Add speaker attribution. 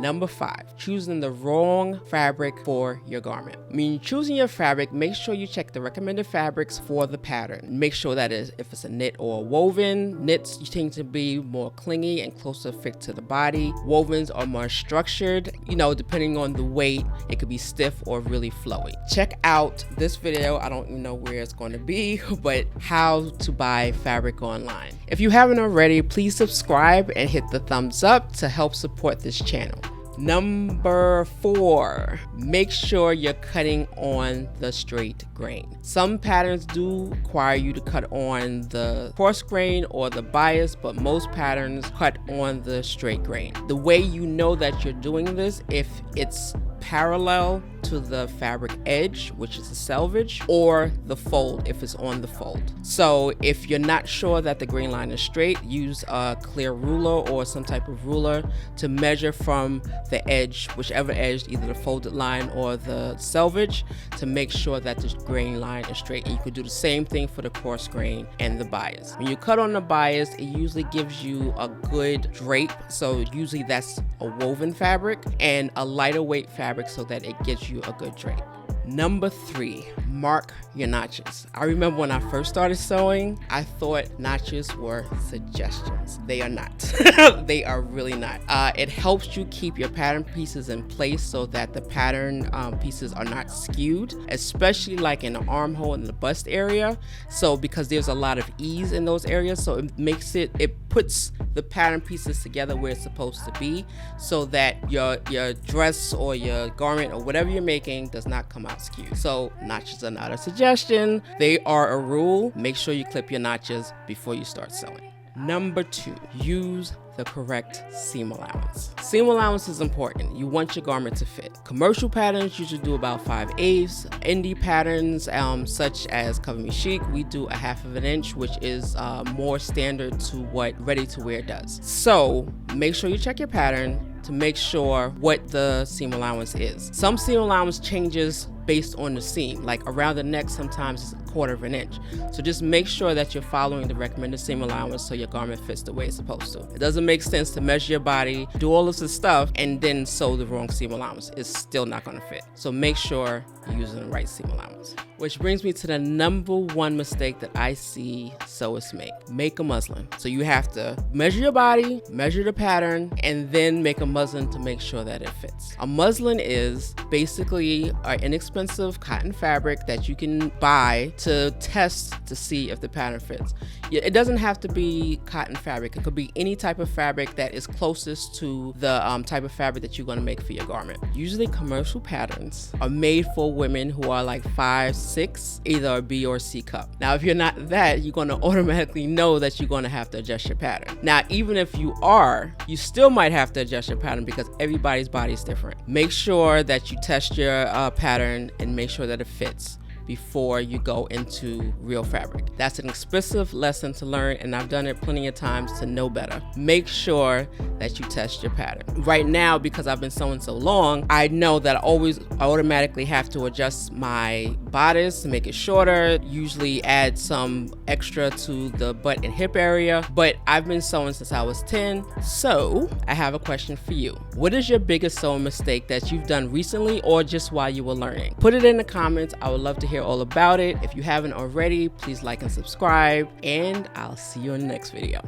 Speaker 1: Number 5, choosing the wrong fabric for your garment. When you're choosing your fabric, make sure you check the recommended fabrics for the pattern. Make sure that if it's a knit or a woven, knits tend to be more clingy and closer fit to the body. Wovens are more structured, depending on the weight, it could be stiff or really flowy. Check out this video, I don't know where it's going to be, but how to buy fabric online. If you haven't already, please subscribe and hit the thumbs up to help support this channel. Number 4, make sure you're cutting on the straight grain. Some patterns do require you to cut on the coarse grain or the bias, but most patterns cut on the straight grain. The way you know that you're doing this, if it's parallel to the fabric edge, which is the selvage, or the fold if it's on the fold. So if you're not sure that the grain line is straight, use a clear ruler or some type of ruler to measure from the edge, whichever edge, either the folded line or the selvage, to make sure that the grain line is straight. And you could do the same thing for the coarse grain and the bias. When you cut on the bias, it usually gives you a good drape. So usually that's a woven fabric, and a lighter weight fabric so that it gives you a good drape. Number 3, mark your notches. I remember when I first started sewing, I thought notches were suggestions. They are not. They are really not. It helps you keep your pattern pieces in place so that the pattern pieces are not skewed, especially like in the armhole and the bust area. So because there's a lot of ease in those areas, so it puts the pattern pieces together where it's supposed to be, so that your dress or your garment or whatever you're making does not come out skewed. So notches are not a suggestion, they are a rule. Make sure you clip your notches before you start sewing. Number 2, use the correct seam allowance. Seam allowance is important. You want your garment to fit. Commercial patterns usually do about 5/8. Indie patterns, such as Cover Me Chic, we do a 1/2 inch, which is more standard to what ready to wear does. So make sure you check your pattern to make sure what the seam allowance is. Some seam allowance changes based on the seam, like around the neck sometimes it's 1/4 inch. So just make sure that you're following the recommended seam allowance so your garment fits the way it's supposed to. It doesn't make sense to measure your body, do all of this stuff, and then sew the wrong seam allowance. It's still not gonna fit. So make sure you're using the right seam allowance. Which brings me to the number 1 mistake that I see sewists make. Make a muslin. So you have to measure your body, measure the pattern, and then make a muslin to make sure that it fits. A muslin is basically an inexpensive cotton fabric that you can buy to test to see if the pattern fits. It doesn't have to be cotton fabric. It could be any type of fabric that is closest to the type of fabric that you're going to make for your garment. Usually commercial patterns are made for women who are like 5, 6, either a B or C cup. Now if you're not that, you're going to automatically know that you're going to have to adjust your pattern. Now even if you are, you still might have to adjust your pattern because everybody's body is different. Make sure that you test your pattern and make sure that it fits before you go into real fabric. That's an expensive lesson to learn, and I've done it plenty of times to know better. Make sure that you test your pattern. Right now, because I've been sewing so long, I know that I always automatically have to adjust my bodice to make it shorter, usually add some extra to the butt and hip area, but I've been sewing since I was 10, so I have a question for you. What is your biggest sewing mistake that you've done recently or just while you were learning? Put it in the comments. I would love to hear all about it. If you haven't already, please like and subscribe, and I'll see you in the next video.